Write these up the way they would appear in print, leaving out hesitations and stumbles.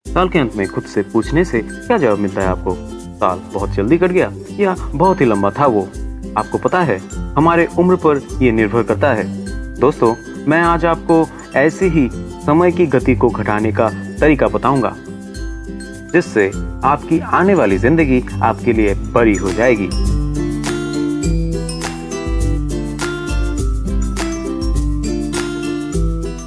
साल के अंत में खुद से पूछने से क्या जवाब मिलता है आपको? साल बहुत जल्दी कट गया या बहुत ही लंबा था वो? आपको पता है, हमारे उम्र पर ये निर्भर करता है। दोस्तों, मैं आज आपको ऐसे ही समय की गति को घटाने का तरीका बताऊंगा, जिससे आपकी आने वाली जिंदगी आपके लिए बड़ी हो जाएगी।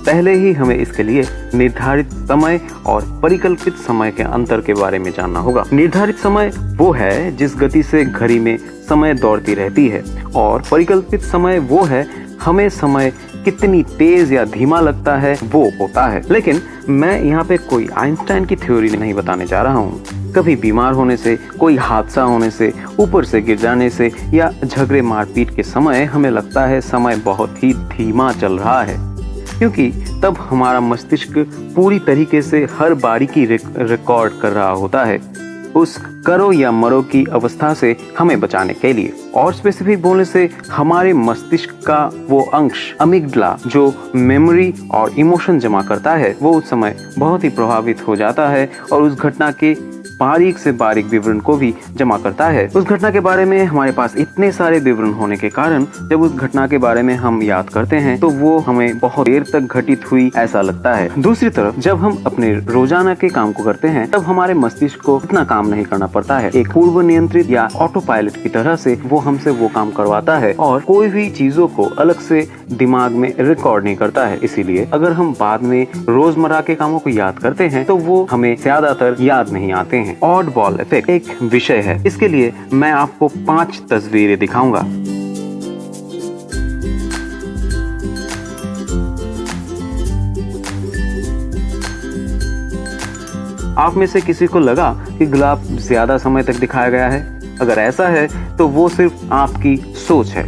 पहले ही हमें इसके लिए निर्धारित समय और परिकल्पित समय के अंतर के बारे में जानना होगा। निर्धारित समय वो है जिस गति से घड़ी में समय दौड़ती रहती है, और परिकल्पित समय वो है हमें समय कितनी तेज या धीमा लगता है वो होता है। लेकिन मैं यहाँ पे कोई आइंस्टाइन की थ्योरी नहीं बताने जा रहा हूँ। कभी बीमार होने से, कोई हादसा होने से, ऊपर से गिर जाने से या झगड़े मारपीट के समय हमें लगता है समय बहुत ही धीमा चल रहा है, क्योंकि तब हमारा मस्तिष्क पूरी तरीके से हर बारीकी रिकॉर्ड कर रहा होता है, उस करो या मरो की अवस्था से हमें बचाने के लिए। और स्पेसिफिक बोलने से हमारे मस्तिष्क का वो अंश अमिगडाला जो मेमोरी और इमोशन जमा करता है, वो उस समय बहुत ही प्रभावित हो जाता है और उस घटना के बारीक से बारीक विवरण को भी जमा करता है। उस घटना के बारे में हमारे पास इतने सारे विवरण होने के कारण जब उस घटना के बारे में हम याद करते हैं तो वो हमें बहुत देर तक घटित हुई ऐसा लगता है। दूसरी तरफ जब हम अपने रोजाना के काम को करते हैं तब हमारे मस्तिष्क को इतना काम नहीं करना पड़ता है। एक पूर्व नियंत्रित या ऑटो पायलट की तरह से वो हमसे वो काम करवाता है और कोई भी चीजों को अलग से दिमाग में रिकॉर्ड नहीं करता है। इसीलिए अगर हम बाद में रोजमर्रा के कामों को याद करते हैं तो वो हमें ज्यादातर याद नहीं आते हैं। ऑड बॉल इफेक्ट एक विषय है। इसके लिए मैं आपको 5 तस्वीरें दिखाऊंगा। आप में से किसी को लगा कि गुलाब ज्यादा समय तक दिखाया गया है? अगर ऐसा है तो वो सिर्फ आपकी सोच है।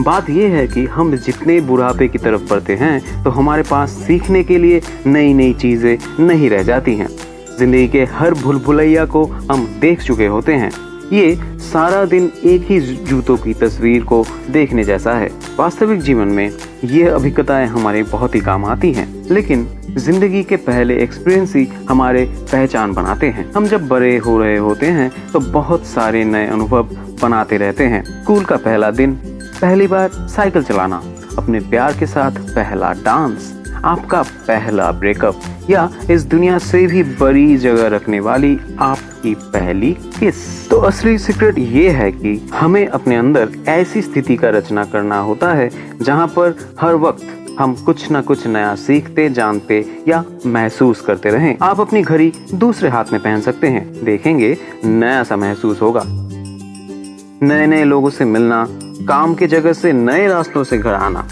बात यह है कि हम जितने बुढ़ापे की तरफ बढ़ते हैं तो हमारे पास सीखने के लिए नई नई चीजें नहीं रह जाती हैं। जिंदगी के हर भूल भुलैया को हम देख चुके होते हैं। ये सारा दिन एक ही जूतों की तस्वीर को देखने जैसा है। वास्तविक जीवन में ये अभिज्ञताएं हमारे बहुत ही काम आती हैं, लेकिन जिंदगी के पहले एक्सपीरियंस ही हमारे पहचान बनाते हैं। हम जब बड़े हो रहे होते हैं तो बहुत सारे नए अनुभव बनाते रहते हैं। स्कूल का पहला दिन, पहली बार साइकिल चलाना, अपने प्यार के साथ पहला डांस, आपका पहला ब्रेकअप या इस दुनिया से भी बड़ी जगह रखने वाली आपकी पहली किस। तो असली सीक्रेट ये है कि हमें अपने अंदर ऐसी स्थिति का रचना करना होता है जहां पर हर वक्त हम कुछ न कुछ नया सीखते, जानते या महसूस करते रहें। आप अपनी घड़ी दूसरे हाथ में पहन सकते हैं, देखेंगे नया सा महसूस होगा। नए नए लोगों से मिलना, काम के जगह से नए रास्तों से घर आना।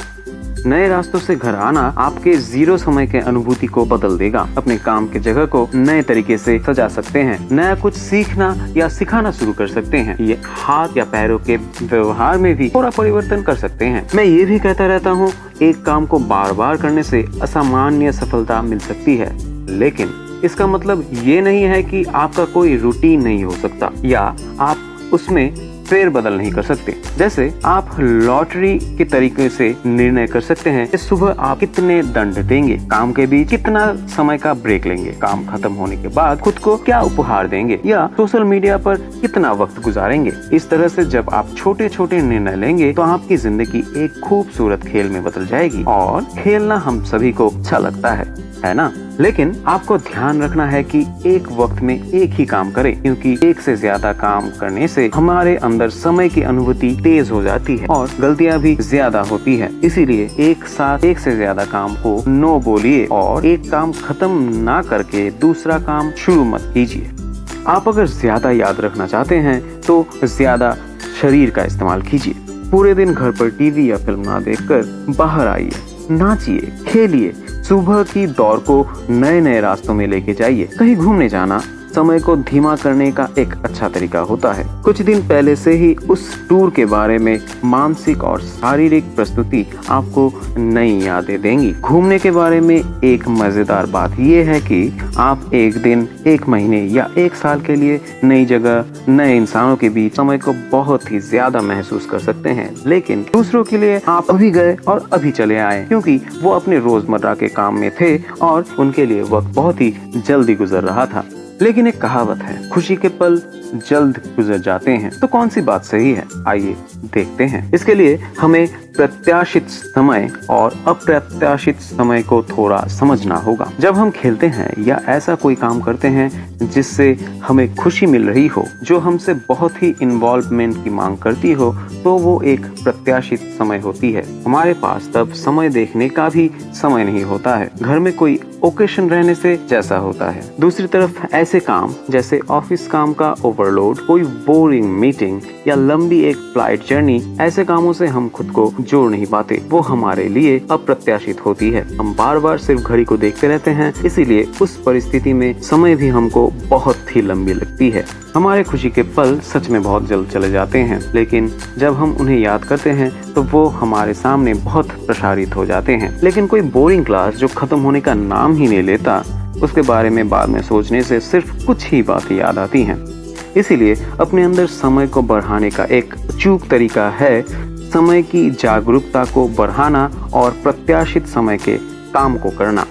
नए रास्तों से घर आना आपके जीरो समय के अनुभूति को बदल देगा। अपने काम के जगह को नए तरीके से सजा सकते हैं, नया कुछ सीखना या सिखाना शुरू कर सकते हैं। ये हाथ या पैरों के व्यवहार में भी थोड़ा परिवर्तन कर सकते हैं। मैं ये भी कहता रहता हूँ, एक काम को बार बार करने से असामान्य सफलता मिल सकती है, लेकिन इसका मतलब ये नहीं है कि आपका कोई रूटीन नहीं हो सकता या आप उसमें फेर बदल नहीं कर सकते। जैसे आप लॉटरी के तरीके से निर्णय कर सकते हैं कि सुबह आप कितने दंड देंगे, काम के बीच कितना समय का ब्रेक लेंगे, काम खत्म होने के बाद खुद को क्या उपहार देंगे या सोशल मीडिया पर कितना वक्त गुजारेंगे। इस तरह से जब आप छोटे छोटे निर्णय लेंगे तो आपकी जिंदगी एक खूबसूरत खेल में बदल जाएगी। और खेलना हम सभी को अच्छा लगता है ना? लेकिन आपको ध्यान रखना है कि एक वक्त में एक ही काम करें, क्योंकि एक से ज्यादा काम करने से हमारे अंदर समय की अनुभूति तेज हो जाती है और गलतियां भी ज्यादा होती है। इसीलिए एक साथ एक से ज्यादा काम को नो बोलिए और एक काम खत्म ना करके दूसरा काम शुरू मत कीजिए। आप अगर ज्यादा याद रखना चाहते हैं तो ज्यादा शरीर का इस्तेमाल कीजिए। पूरे दिन घर पर टीवी या फिल्म ना देखकर बाहर आइए, नाचिए, खेलिए, सुबह की दौड़ को नए नए रास्तों में लेके जाइए। कहीं घूमने जाना, समय को धीमा करने का एक अच्छा तरीका होता है। कुछ दिन पहले से ही उस टूर के बारे में मानसिक और शारीरिक प्रस्तुति आपको नई यादें देंगी। घूमने के बारे में एक मजेदार बात यह है कि आप एक दिन, एक महीने या एक साल के लिए नई जगह, नए इंसानों के बीच समय को बहुत ही ज्यादा महसूस कर सकते हैं। लेकिन दूसरों के लिए आप अभी गए और अभी चले आए, क्योंकि वो अपने रोजमर्रा के काम में थे और उनके लिए वक्त बहुत ही जल्दी गुजर रहा था। लेकिन एक कहावत है, खुशी के पल जल्द गुजर जाते हैं। तो कौन सी बात सही है, आइए देखते हैं। इसके लिए हमें प्रत्याशित समय और अप्रत्याशित समय को थोड़ा समझना होगा। जब हम खेलते हैं या ऐसा कोई काम करते हैं जिससे हमें खुशी मिल रही हो, जो हमसे बहुत ही इन्वॉल्वमेंट की मांग करती हो, तो वो एक प्रत्याशित समय होती है। हमारे पास तब समय देखने का भी समय नहीं होता है, घर में कोई ओकेशन रहने से जैसा होता है। दूसरी तरफ ऐसे काम जैसे ऑफिस काम का ओवरलोड, कोई बोरिंग मीटिंग या लंबी एक फ्लाइट जर्नी, ऐसे कामों से हम खुद को जोड़ नहीं पाते। वो हमारे लिए अप्रत्याशित होती है। हम बार बार सिर्फ घड़ी को देखते रहते हैं, इसीलिए उस परिस्थिति में समय भी हमको बहुत ही लंबी लगती है। हमारे खुशी के पल सच में बहुत जल्द चले जाते हैं, लेकिन जब हम उन्हें याद करते हैं तो वो हमारे सामने बहुत प्रसारित हो जाते हैं। लेकिन कोई बोरिंग क्लास जो खत्म होने का नाम ही नहीं लेता, उसके बारे में बाद में सोचने से सिर्फ कुछ ही बातें याद आती हैं। इसीलिए अपने अंदर समय को बढ़ाने का एक अचूक तरीका है समय की जागरूकता को बढ़ाना और प्रत्याशित समय के काम को करना।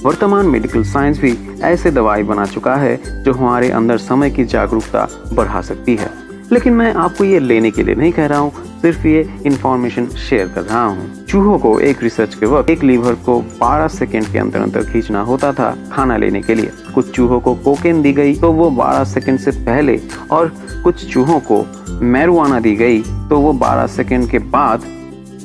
वर्तमान मेडिकल साइंस भी ऐसे दवाई बना चुका है जो हमारे अंदर समय की जागरूकता बढ़ा सकती है। लेकिन मैं आपको ये लेने के लिए नहीं कह रहा हूँ, सिर्फ ये इंफॉर्मेशन शेयर कर रहा हूँ। चूहों को एक रिसर्च के वक्त एक लीवर को 12 सेकंड के अंतर खींचना होता था खाना लेने के लिए। कुछ चूहों को कोकेन दी गई तो वो 12 सेकंड से पहले, और कुछ चूहों को मैरिजुआना दी गई तो वो 12 सेकंड के बाद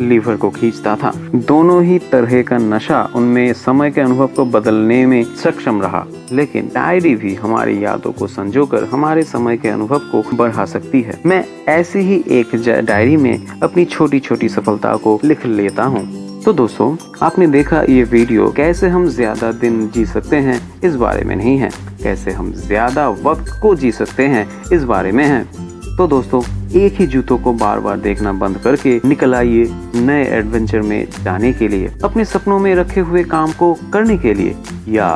लीवर को खींचता था। दोनों ही तरह का नशा उनमें समय के अनुभव को बदलने में सक्षम रहा। लेकिन डायरी भी हमारी यादों को संजोकर हमारे समय के अनुभव को बढ़ा सकती है। मैं ऐसी ही एक डायरी में अपनी छोटी छोटी सफलता को लिख लेता हूँ। तो दोस्तों, आपने देखा ये वीडियो कैसे हम ज्यादा दिन जी सकते हैं इस बारे में नहीं है, कैसे हम ज्यादा वक्त को जी सकते हैं इस बारे में है। तो दोस्तों, एक ही जूतों को बार बार देखना बंद करके निकल आइए नए एडवेंचर में जाने के लिए, अपने सपनों में रखे हुए काम को करने के लिए, या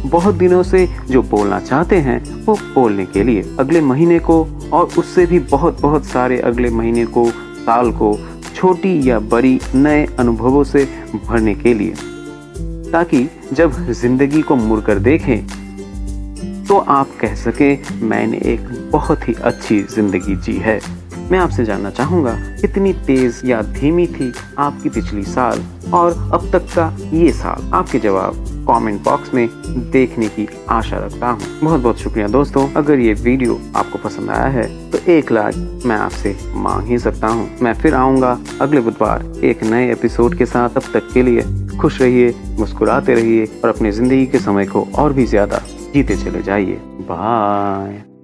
बहुत दिनों से जो बोलना चाहते हैं वो बोलने के लिए, अगले महीने को और उससे भी बहुत सारे अगले महीने को, साल को, छोटी या बड़ी नए अनुभवों से भरने के लिए, ताकि जब जिंदगी को मुड़कर देखें तो आप कह सके मैंने एक बहुत ही अच्छी जिंदगी जी है। मैं आपसे जानना चाहूंगा, कितनी तेज या धीमी थी आपकी पिछली साल और अब तक का ये साल? आपके जवाब कमेंट बॉक्स में देखने की आशा रखता हूँ। बहुत बहुत शुक्रिया दोस्तों। अगर ये वीडियो आपको पसंद आया है तो 1 लाइक मैं आपसे मांग ही सकता हूँ। मैं फिर आऊंगा अगले बुधवार एक नए एपिसोड के साथ। तब तक के लिए खुश रहिए, मुस्कुराते रहिए और अपनी जिंदगी के समय को और भी ज्यादा जीते चले जाइए। बाय।